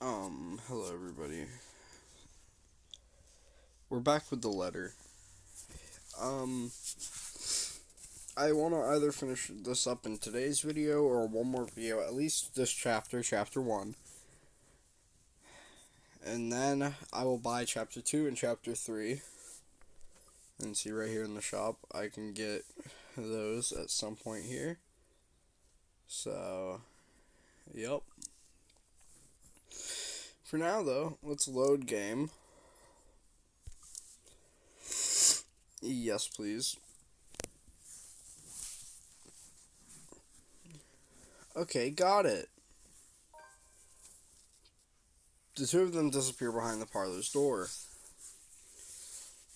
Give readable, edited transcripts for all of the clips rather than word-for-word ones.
Hello everybody. We're back with the letter. Um, I want to either finish this up in today's video or one more video, at least this chapter, chapter 1. And then I will buy chapter 2 and chapter 3. And see right here in the shop, I can get those at some point here. So, yep. For now though, let's load game. Yes, please. Okay, got it. The two of them disappear behind the parlor's door.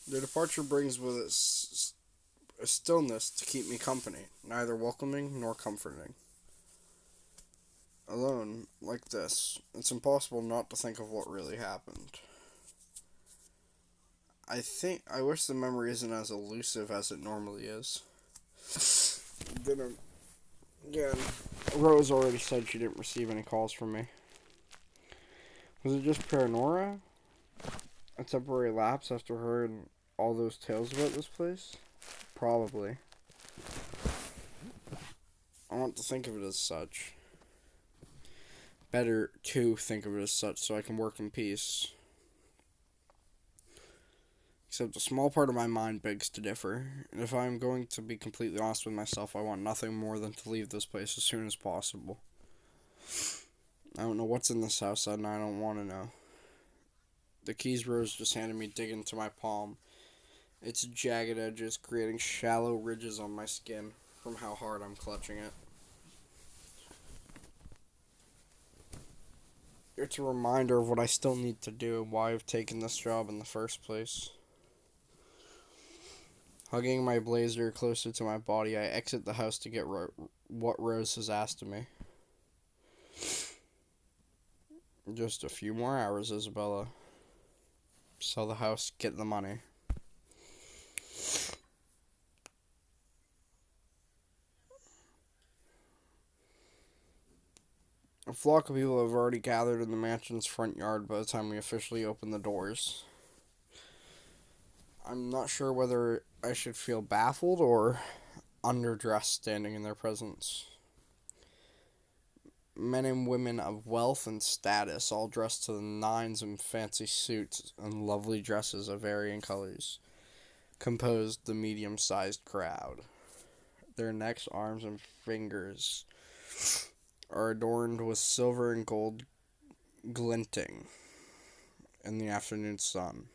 Their departure brings with it a stillness to keep me company, neither welcoming nor comforting. Alone, like this, it's impossible not to think of what really happened. I wish the memory isn't as elusive as it normally is. Then again, Rose already said she didn't receive any calls from me. Was it just paranoia? A temporary lapse after hearing all those tales about this place? Probably. I want to think of it as such. Better to think of it as such so I can work in peace. Except a small part of my mind begs to differ. And if I'm going to be completely honest with myself, I want nothing more than to leave this place as soon as possible. I don't know what's in this house and I don't want to know. The keys Rose just handed me dig into my palm. Its jagged edges creating shallow ridges on my skin from how hard I'm clutching it. It's a reminder of what I still need to do and why I've taken this job in the first place. Hugging my blazer closer to my body, I exit the house to get what Rose has asked of me. Just a few more hours, Isabella. Sell the house, get the money. A flock of people have already gathered in the mansion's front yard by the time we officially open the doors. I'm not sure whether I should feel baffled or underdressed standing in their presence. Men and women of wealth and status, all dressed to the nines in fancy suits and lovely dresses of varying colors, composed the medium-sized crowd. Their necks, arms, and fingers are adorned with silver and gold glinting in the afternoon sun.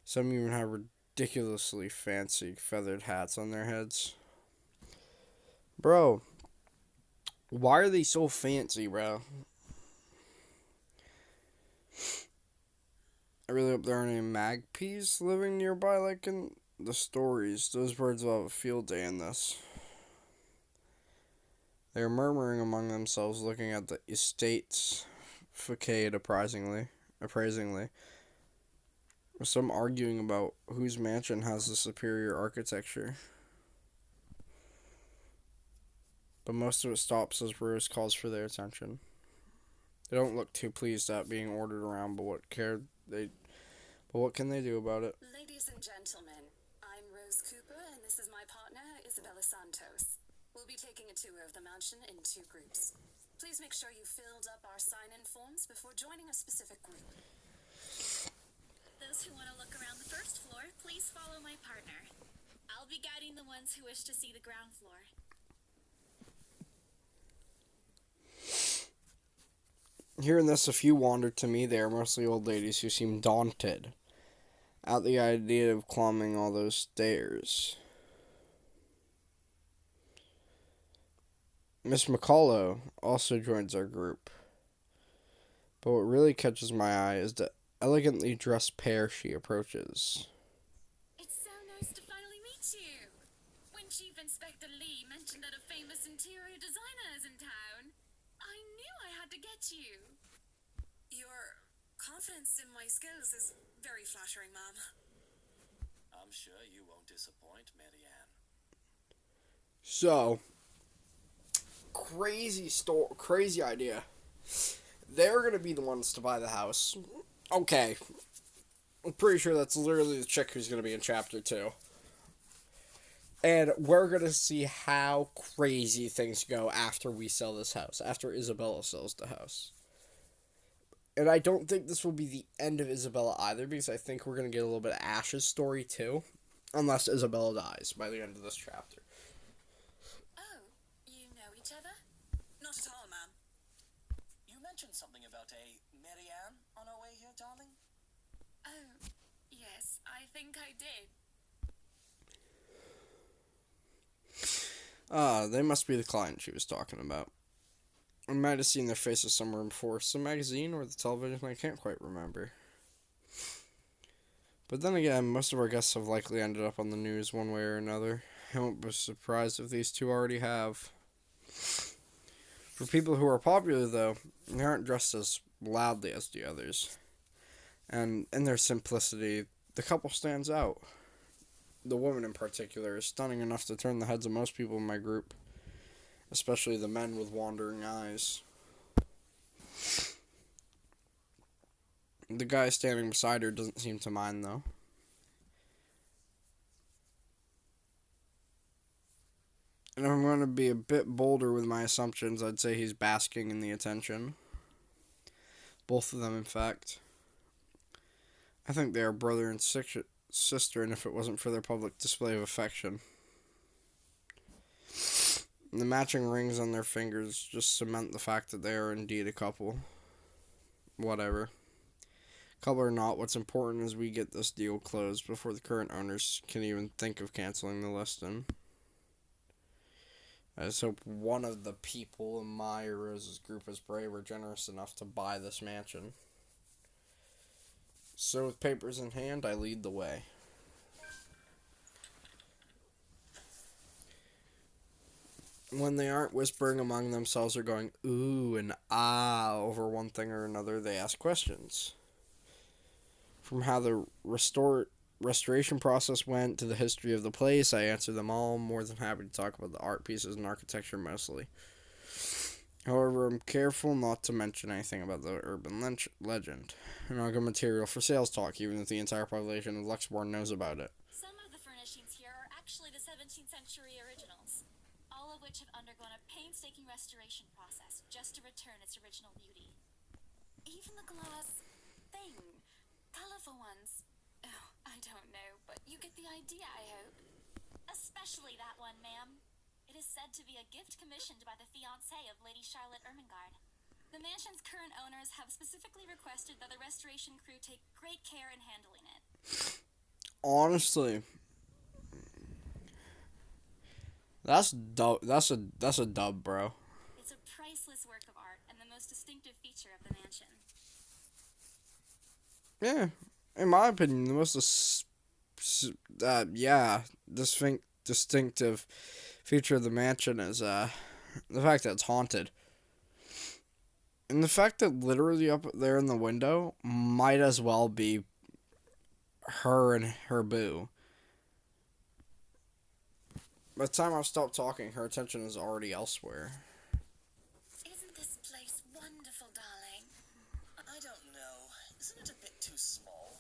Some even have ridiculously fancy feathered hats on their heads. Bro, why are they so fancy, bro? I really hope there aren't any magpies living nearby like in the stories. Those birds will have a field day in this. They are murmuring among themselves, looking at the estate's facade appraisingly, with some arguing about whose mansion has the superior architecture. But most of it stops as Rose calls for their attention. They don't look too pleased at being ordered around, but what can they do about it? Ladies and gentlemen, I'm Rose Cooper, and this is my partner, Isabella Santos. We'll be taking a tour of the mansion in 2 groups. Please make sure you filled up our sign-in forms before joining a specific group. Those who want to look around the first floor, please follow my partner. I'll be guiding the ones who wish to see the ground floor. Hearing this, a few wandered to me. They are mostly old ladies who seem daunted at the idea of climbing all those stairs. Miss McCullough also joins our group. But what really catches my eye is the elegantly dressed pair she approaches. It's so nice to finally meet you. When Chief Inspector Lee mentioned that a famous interior designer is in town, I knew I had to get you. Your confidence in my skills is very flattering, ma'am. I'm sure you won't disappoint, Marianne. So, crazy idea. They're gonna be the ones to buy the house. Okay. I'm pretty sure that's literally the chick who's gonna be in chapter 2. And we're gonna see how crazy things go after we sell this house, after Isabella sells the house. And I don't think this will be the end of Isabella either, because I think we're gonna get a little bit of Ash's story too. Unless Isabella dies by the end of this chapter. Oh, you know each other? Not at all, ma'am. You mentioned something about a Marianne on our way here, darling? Oh, yes, I think I did. They must be the client she was talking about. I might have seen their faces somewhere before. Some magazine or the television, I can't quite remember. But then again, most of our guests have likely ended up on the news one way or another. I won't be surprised if these two already have. For people who are popular, though, they aren't dressed as loudly as the others. And in their simplicity, the couple stands out. The woman in particular is stunning enough to turn the heads of most people in my group, especially the men with wandering eyes. The guy standing beside her doesn't seem to mind, though. And if I'm going to be a bit bolder with my assumptions, I'd say he's basking in the attention. Both of them, in fact. I think they are brother and sister, and if it wasn't for their public display of affection. The matching rings on their fingers just cement the fact that they are indeed a couple. Whatever. Couple or not, what's important is we get this deal closed before the current owners can even think of canceling the listing. I just hope one of the people in my or Rose's group is brave or generous enough to buy this mansion. So with papers in hand, I lead the way. When they aren't whispering among themselves or going ooh and ah over one thing or another, they ask questions. From how the restoration process went to the history of the place, I answer them all. More than happy to talk about the art pieces and architecture mostly. However, I'm careful not to mention anything about the urban legend. And I'll get material for sales talk, even if the entire population of Luxembourg knows about it. Some of the furnishings here are actually the 17th century originals, all of which have undergone a painstaking restoration process just to return its original beauty. Even the glass thing. Colorful ones. Oh, I don't know, but you get the idea, I hope. Especially that one, ma'am. It is said to be a gift commissioned by the fiancé of Lady Charlotte Ermengarde. The mansion's current owners have specifically requested that the restoration crew take great care in handling it. Honestly, that's a dub, bro. It's a priceless work of art and the most distinctive feature of the mansion. Yeah, in my opinion, the most distinctive feature of the mansion is the fact that it's haunted. And the fact that literally up there in the window might as well be her and her boo. By the time I've stopped talking, her attention is already elsewhere. Isn't this place wonderful, darling? I don't know. Isn't it a bit too small?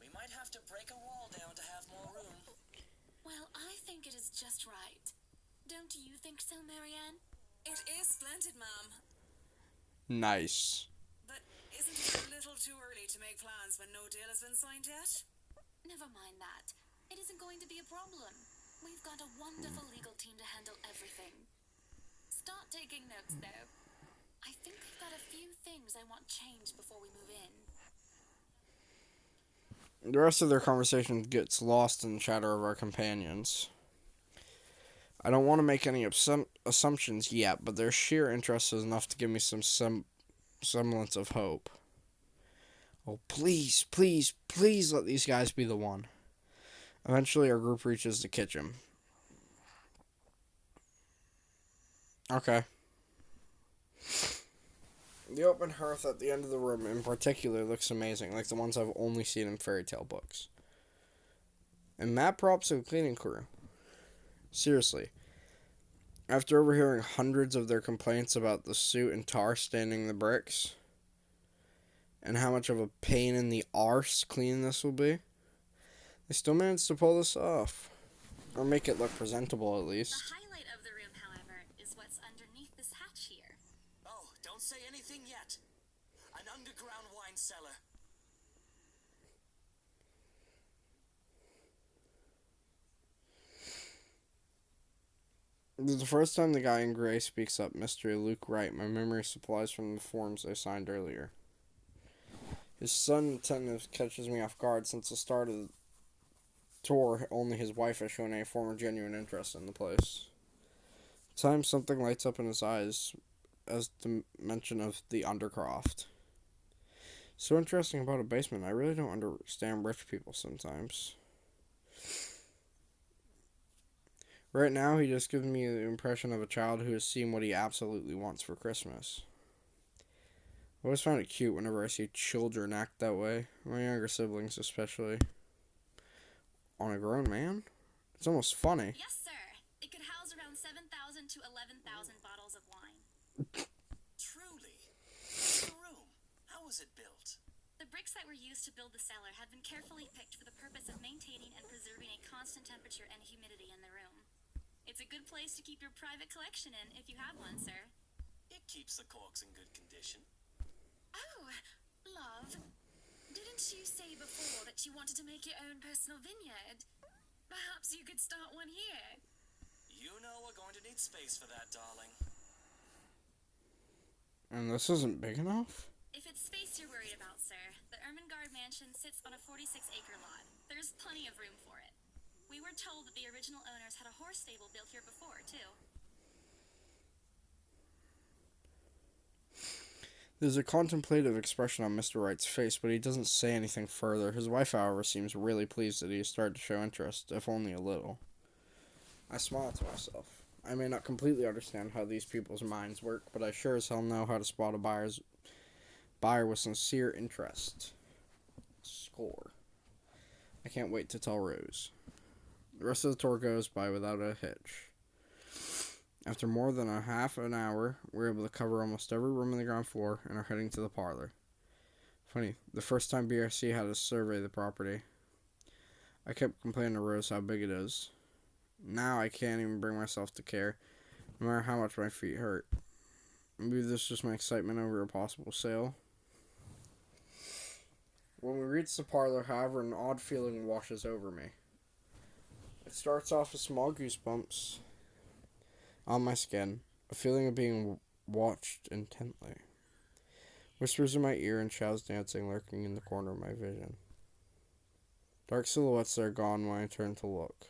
We might have to break a wall down to have more room. Well, I think it is just right. Don't you think so, Marianne? It is splendid, ma'am. Nice. But isn't it a little too early to make plans when no deal has been signed yet? Never mind that. It isn't going to be a problem. We've got a wonderful legal team to handle everything. Start taking notes, though. I think I've got a few things I want changed before we move in. The rest of their conversation gets lost in the chatter of our companions. I don't want to make any assumptions yet, but their sheer interest is enough to give me some semblance of hope. Oh, please, please, please let these guys be the one. Eventually, our group reaches the kitchen. Okay. The open hearth at the end of the room in particular looks amazing, like the ones I've only seen in fairy tale books. And mad props to the cleaning crew. Seriously. After overhearing hundreds of their complaints about the soot and tar staining the bricks, and how much of a pain in the arse cleaning this will be, they still managed to pull this off. Or make it look presentable, at The least. highlight of the room, however, is what's underneath this hatch here. Oh, don't say anything yet. An underground wine cellar. This is the first time the guy in gray speaks up, Mr. Luke Wright. My memory supplies from the forms I signed earlier. His son attentive catches me off guard. Since the start of the tour, only his wife has shown any form of genuine interest in the place. At times, something lights up in his eyes as the mention of the Undercroft. So interesting about a basement. I really don't understand rich people sometimes. Right now, he just gives me the impression of a child who has seen what he absolutely wants for Christmas. I always find it cute whenever I see children act that way, my younger siblings especially. On a grown man? It's almost funny. Yes, sir. It could house around 7,000 to 11,000 bottles of wine. Truly. The room. How was it built? The bricks that were used to build the cellar have been carefully picked for the purpose of maintaining and preserving a constant temperature and humidity in the room. It's a good place to keep your private collection in if you have one, sir. It keeps the corks in good condition. Oh, love. Didn't you say before that you wanted to make your own personal vineyard? Perhaps you could start one here. You know we're going to need space for that, darling. And this isn't big enough? If it's space you're worried about, sir, the Ermengarde mansion sits on a 46-acre lot. There's plenty of room for it. We were told that the original owners had a horse stable built here before, too. There's a contemplative expression on Mr. Wright's face, but he doesn't say anything further. His wife, however, seems really pleased that he has started to show interest, if only a little. I smile to myself. I may not completely understand how these people's minds work, but I sure as hell know how to spot a buyer with sincere interest. Score. I can't wait to tell Rose. The rest of the tour goes by without a hitch. After more than a half an hour, we're able to cover almost every room on the ground floor and are heading to the parlor. Funny, the first time BRC had us survey the property, I kept complaining to Rose how big it is. Now I can't even bring myself to care, no matter how much my feet hurt. Maybe this is just my excitement over a possible sale. When we reach the parlor, however, an odd feeling washes over me. It starts off with small goosebumps on my skin, a feeling of being watched intently. Whispers in my ear and shadows dancing lurking in the corner of my vision. Dark silhouettes are gone when I turn to look.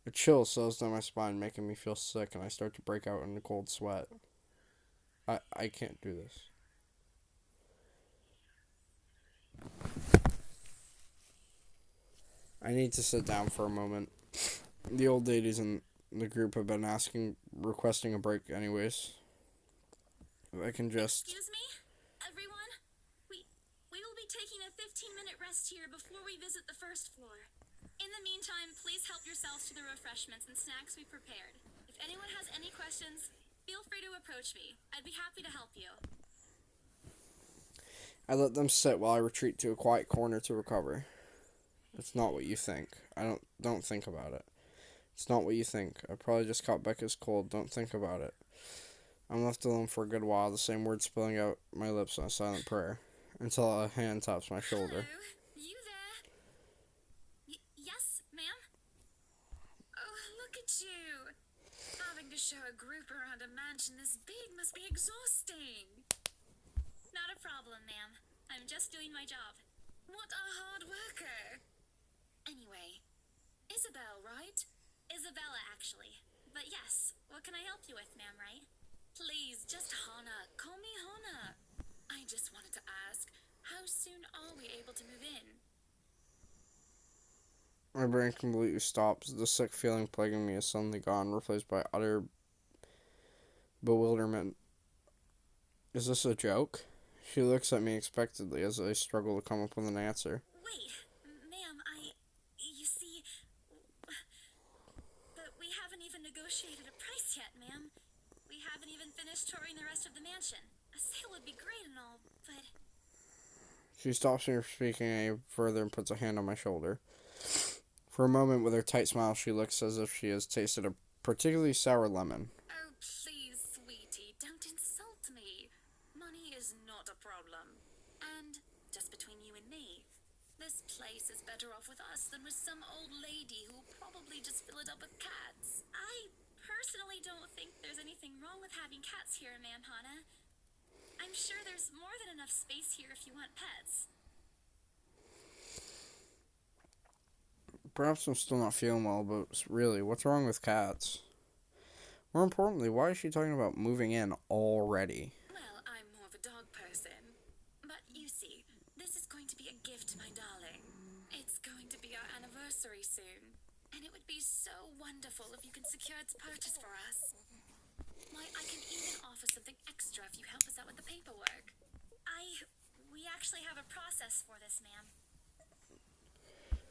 A chill settles down my spine, making me feel sick, and I start to break out in a cold sweat. I can't do this. I need to sit down for a moment. The old ladies in the group have been requesting a break anyways. If I can just... Excuse me? Everyone? We will be taking a 15-minute rest here before we visit the first floor. In the meantime, please help yourselves to the refreshments and snacks we prepared. If anyone has any questions, feel free to approach me. I'd be happy to help you. I let them sit while I retreat to a quiet corner to recover. It's not what you think. Don't think about it. It's not what you think. I probably just caught Becca's cold. Don't think about it. I'm left alone for a good while, the same words spilling out my lips in a silent prayer, until a hand taps my shoulder. Hello, you there? Yes, ma'am? Oh, look at you. Having to show a group around a mansion this big must be exhausting. Not a problem, ma'am. I'm just doing my job. What a hard worker. Anyway, Isabel, right? Isabella, actually. But yes, what can I help you with, ma'am, right? Please, just Hannah. Call me Hannah. I just wanted to ask, how soon are we able to move in? My brain completely stops. The sick feeling plaguing me is suddenly gone, replaced by utter bewilderment. Is this a joke? She looks at me expectantly as I struggle to come up with an answer. Wait, ma'am, you see, but we haven't even negotiated a price yet, ma'am. We haven't even finished touring the rest of the mansion. A sale would be great and all, but... She stops me from speaking any further and puts a hand on my shoulder. For a moment, with her tight smile, she looks as if she has tasted a particularly sour lemon. Oh, please, sweetie, don't insult me. Money is not a problem. And, just between you and me, this place is better off with us than with some old lady who will probably just fill it up with cats. I personally don't think there's anything wrong with having cats here, Ma'am Hana. I'm sure there's more than enough space here if you want pets. Perhaps I'm still not feeling well, but really, what's wrong with cats? More importantly, why is she talking about moving in already? Well, I'm more of a dog person. But you see, this is going to be a gift to my darling. It's going to be our anniversary soon. And it would be so wonderful if you can secure its purchase for us. Why, I can even offer something extra if you help us out with the paperwork. We actually have a process for this, ma'am.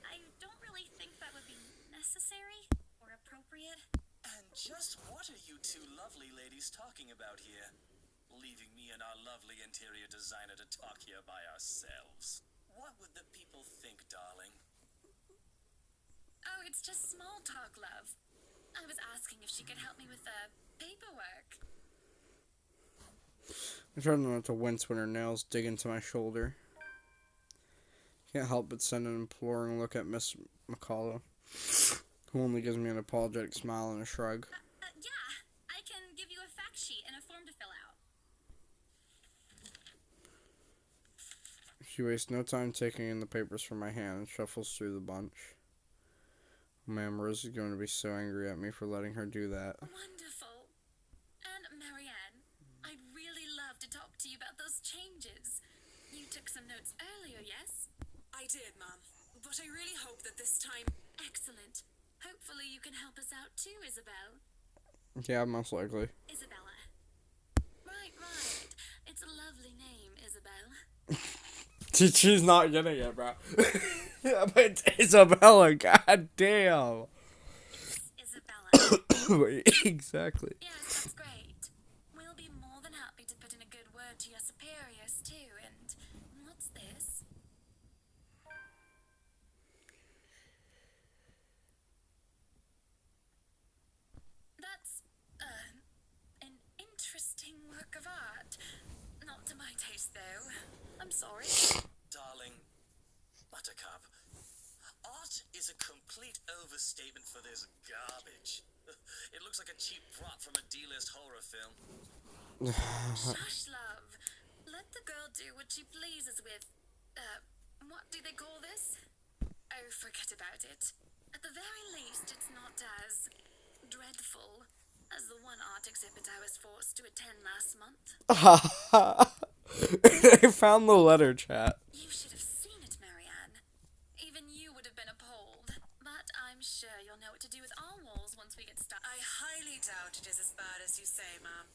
I don't really think that would be necessary or appropriate. And just what are you two lovely ladies talking about here? Leaving me and our lovely interior designer to talk here by ourselves. What would the people think, darling? Oh, it's just small talk, love. I was asking if she could help me with the paperwork. I try not to wince when her nails dig into my shoulder. Can't help but send an imploring look at Miss McCullough, who only gives me an apologetic smile and a shrug. Yeah, I can give you a fact sheet and a form to fill out. She wastes no time taking in the papers from my hand and shuffles through the bunch. Ma'am, Rose is going to be so angry at me for letting her do that. Wonderful. And Marianne, I'd really love to talk to you about those changes. You took some notes earlier, yes? I did, Mom. But I really hope that this time... Excellent. Hopefully you can help us out too, Isabel. Yeah, most likely. Isabella. Right. It's a lovely name, Isabel. She's not getting it, bro. But Isabella, goddamn. Isabella. Exactly. Yes, that's great. We'll be more than happy to put in a good word to your superiors too, and what's this? That's, an interesting work of art. Not to my taste, though. I'm sorry. Darling, Buttercup, art is a complete overstatement for this garbage. It looks like a cheap prop from a D-list horror film. Shush, love. Let the girl do what she pleases with, what do they call this? Oh, forget about it. At the very least, it's not as dreadful as the one art exhibit I was forced to attend last month. I found the letter, chat. You should have seen it, Marianne. Even you would have been appalled. But I'm sure you'll know what to do with our walls once we get started. I highly doubt it is as bad as you say, Mom.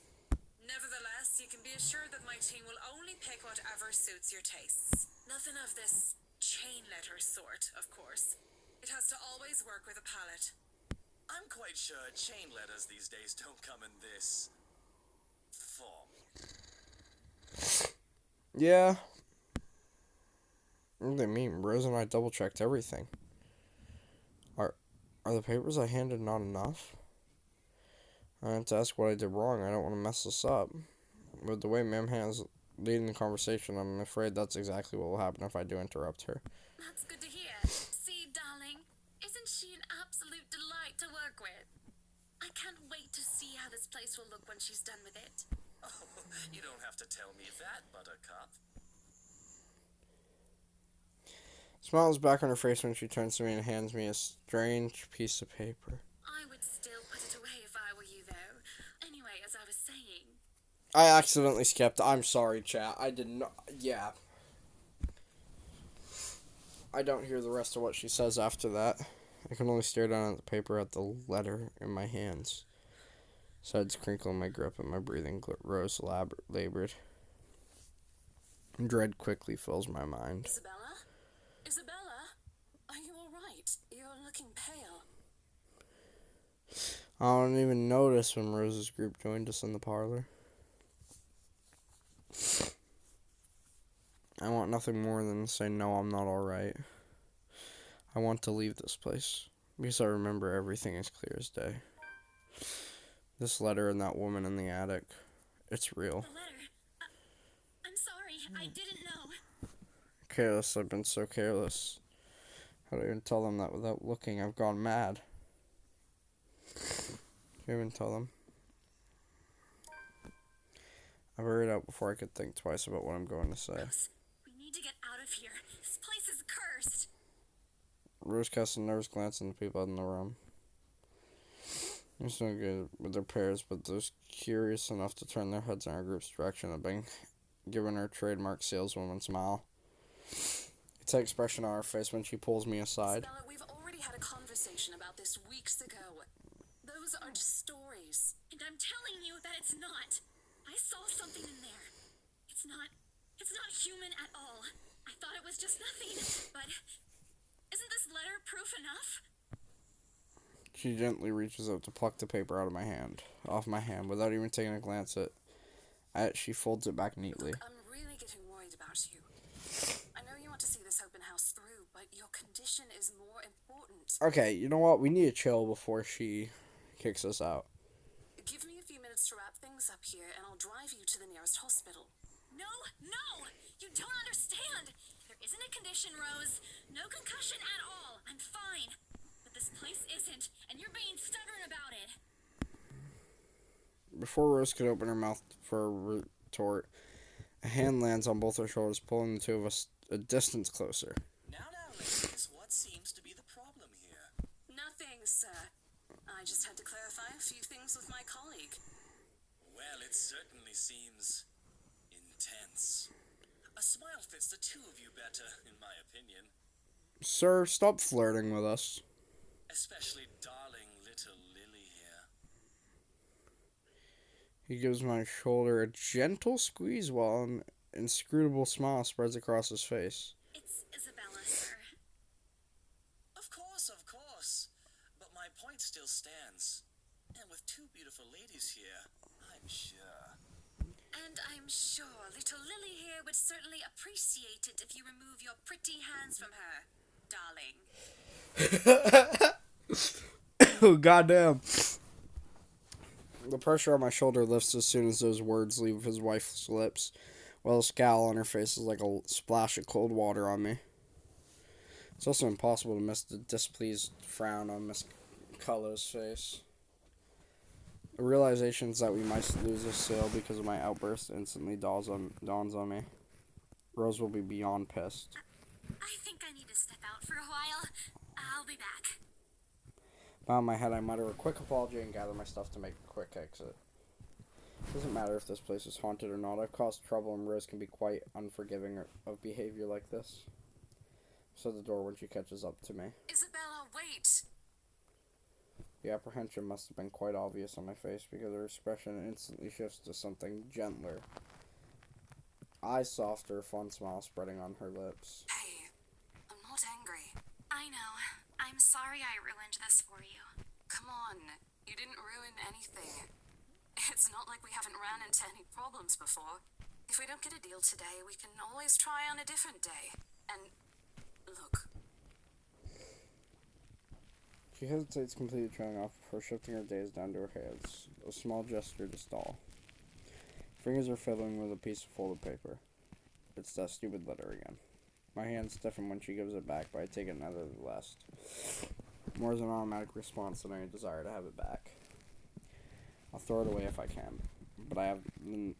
Nevertheless, you can be assured that my team will only pick whatever suits your tastes. Nothing of this chain letter sort, of course. It has to always work with a palette. I'm quite sure chain letters these days don't come in this form. Yeah. What do they mean? Rose and I double-checked everything. Are the papers I handed not enough? I have to ask what I did wrong. I don't want to mess this up. With the way Ma'am Hannah's leading the conversation, I'm afraid that's exactly what will happen if I do interrupt her. That's good to hear. See, darling, isn't she an absolute delight to work with? I can't wait to see how this place will look when she's done with it. Oh, you don't have to tell me that, Buttercup. Smiles back on her face when she turns to me and hands me a strange piece of paper. I would still put it away if I were you, though. Anyway, as I was saying, I accidentally skipped. I'm sorry, chat. I did not. Yeah. I don't hear the rest of what she says after that. I can only stare down at the paper at the letter in my hands. Sides crinkle in my grip and my breathing grows labored. Dread quickly fills my mind. Isabella? Isabella? Are you alright? You're looking pale. I don't even notice when Rose's group joined us in the parlor. I want want nothing more than to say, no, I'm not alright. I want to leave this place, because I remember everything as clear as day. This letter and that woman in the attic, it's real. The letter. I'm sorry. I didn't know. Careless, I've been so careless. How do I even tell them that without looking? I've gone mad. Can't even tell them. I buried out before I could think twice about what I'm going to say. Rose, we need to get out of here. This place is cursed. Rose cast a nervous glance at the people in the room. They're so good with their pairs, but those curious enough to turn their heads in our group's direction have been given her trademark saleswoman smile. It's that expression on her face when she pulls me aside. Stella, we've already had a conversation about this weeks ago. Those are just stories. And I'm telling you that it's not. I saw something in there. It's not human at all. I thought it was just nothing, but isn't this letter proof enough? She gently reaches out to pluck the paper off my hand, without even taking a glance at it. She folds it back neatly. Look, I'm really getting worried about you. I know you want to see this open house through, but your condition is more important. Okay, you know what? We need to chill before she kicks us out. Give me a few minutes to wrap things up here, and I'll drive you to the nearest hospital. No! You don't understand! There isn't a condition, Rose. No concussion at all. I'm fine. But this place isn't, and you're being stubborn about it. Before Rose could open her mouth for a retort, a hand lands on both her shoulders, pulling the two of us a distance closer. Now, ladies, what seems to be the problem here? Nothing, sir. I just had to clarify a few things with my colleague. Well, it certainly seems intense. A smile fits the two of you better, in my opinion. Sir, stop flirting with us. Especially darling little Lily here. He gives my shoulder a gentle squeeze while an inscrutable smile spreads across his face. It's Isabella, sir. Of course. But my point still stands. And with two beautiful ladies here, I'm sure. And I'm sure little Lily here would certainly appreciate it if you remove your pretty hands from her, darling. Oh, goddamn. The pressure on my shoulder lifts as soon as those words leave his wife's lips, while a scowl on her face is like a splash of cold water on me. It's also impossible to miss the displeased frown on Miss Cullo's face. The realization that we might lose this sale because of my outburst instantly dawns on me. Rose will be beyond pissed. I think I need to step out for a while. I'll be back. Bowing my head, I mutter a quick apology and gather my stuff to make a quick exit. It doesn't matter if this place is haunted or not. I've caused trouble, and Rose can be quite unforgiving of behavior like this. So the door when she catches up to me. Isabella, wait! The apprehension must have been quite obvious on my face because her expression instantly shifts to something gentler. Eyes softer, fun smile spreading on her lips. Hey, I'm not angry. I know. I'm sorry I ruined this for you. Come on, you didn't ruin anything. It's not like we haven't ran into any problems before. If we don't get a deal today, we can always try on a different day. And, look. She hesitates, completely trailing off before shifting her gaze down to her hands, a small gesture to stall. Fingers are fiddling with a piece of folded paper. It's that stupid letter again. My hands stiffen when she gives it back, but I take it nevertheless. More as an automatic response than any desire to have it back. I'll throw it away if I can, but I have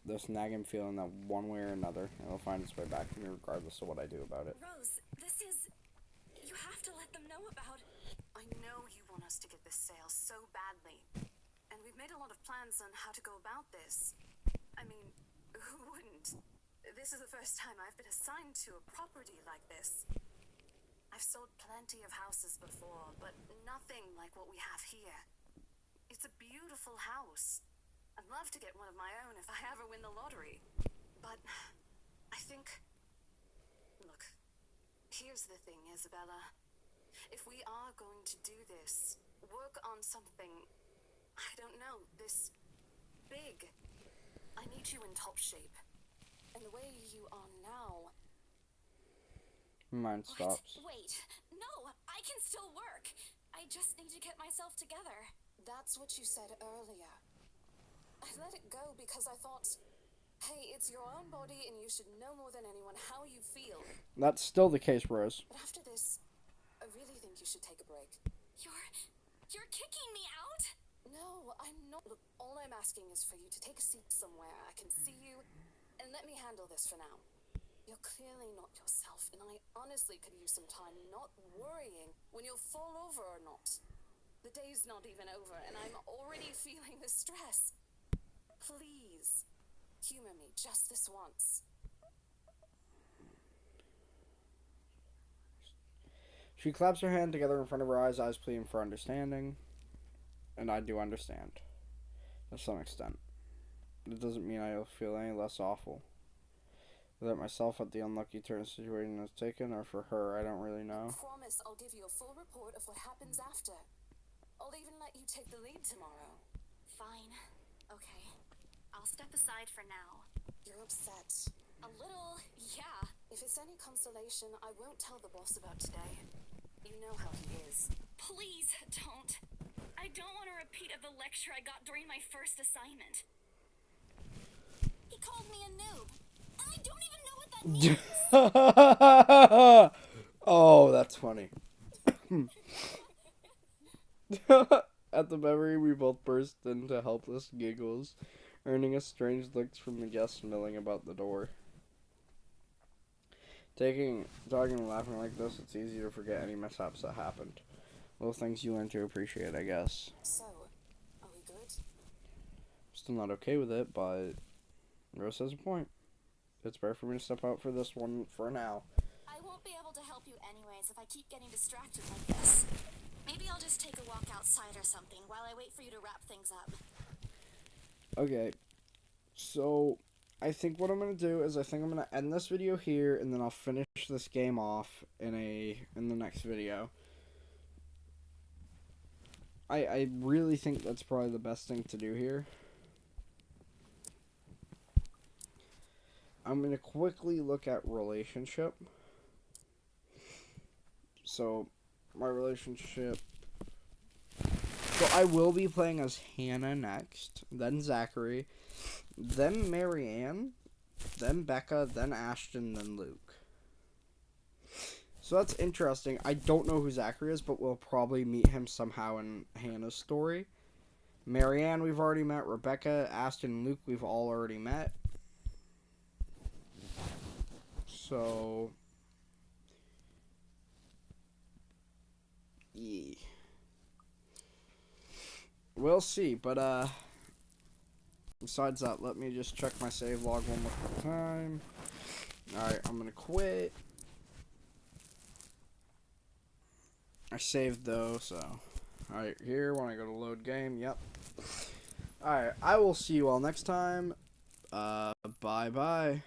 this nagging feeling that one way or another, it'll find its way back to me regardless of what I do about it. Rose, this is... You have to let them know about... I know you want us to get this sale so badly. And we've made a lot of plans on how to go about this. I mean, who wouldn't? This is the first time I've been assigned to a property like this. I've sold plenty of houses before, but nothing like what we have here. It's a beautiful house. I'd love to get one of my own if I ever win the lottery. But I think... Look, here's the thing, Isabella. If we are going to do this, work on something, I don't know, this big, I need you in top shape. And the way you are now, Mine stops. Wait, no, I can still work. I just need to get myself together. That's what you said earlier. I let it go because I thought, hey, it's your own body and you should know more than anyone how you feel. That's still the case, Rose. But after this, I really think you should take a break. You're kicking me out? No, I'm not. Look, all I'm asking is for you to take a seat somewhere I can see you, and let me handle this for now. You're clearly not yourself, and I honestly could use some time not worrying when you'll fall over or not. The day's not even over, and I'm already feeling the stress. Please, humor me just this once. She claps her hand together in front of her eyes pleading for understanding. And I do understand. To some extent. It doesn't mean I'll feel any less awful. Whether myself at the unlucky turn situation is taken, or for her, I don't really know. I promise I'll give you a full report of what happens after. I'll even let you take the lead tomorrow. Fine. Okay. I'll step aside for now. You're upset. A little, yeah. If it's any consolation, I won't tell the boss about today. You know how he is. Please don't. I don't want a repeat of the lecture I got during my first assignment. He called me a noob, and I don't even know what that means. Oh, that's funny. At the memory, we both burst into helpless giggles, earning us strange looks from the guests milling about the door. Talking and laughing like this, it's easy to forget any mishaps that happened. Little things you learn to appreciate, I guess. So, are we good? Still not okay with it, but Rose has a point. It's better for me to step out for this one for now. I won't be able to help you anyways if I keep getting distracted like this. Maybe I'll just take a walk outside or something while I wait for you to wrap things up. Okay, so I think what I'm going to do is I think I'm going to end this video here, and then I'll finish this game off in the next video. I really think that's probably the best thing to do here. I'm going to quickly look at relationship. So, my relationship. So, I will be playing as Hannah next, then Zachary, then Marianne, then Becca, then Ashton, then Luke. So that's interesting. I don't know who Zachary is, but we'll probably meet him somehow in Hannah's story. Marianne we've already met. Rebecca, Ashton, and Luke we've all already met. So, yeah. We'll see, but besides that, let me just check my save log one more time. Alright, I'm gonna quit. I saved though, so. Alright, here, when I go to load game, yep. Alright, I will see you all next time. Bye-bye.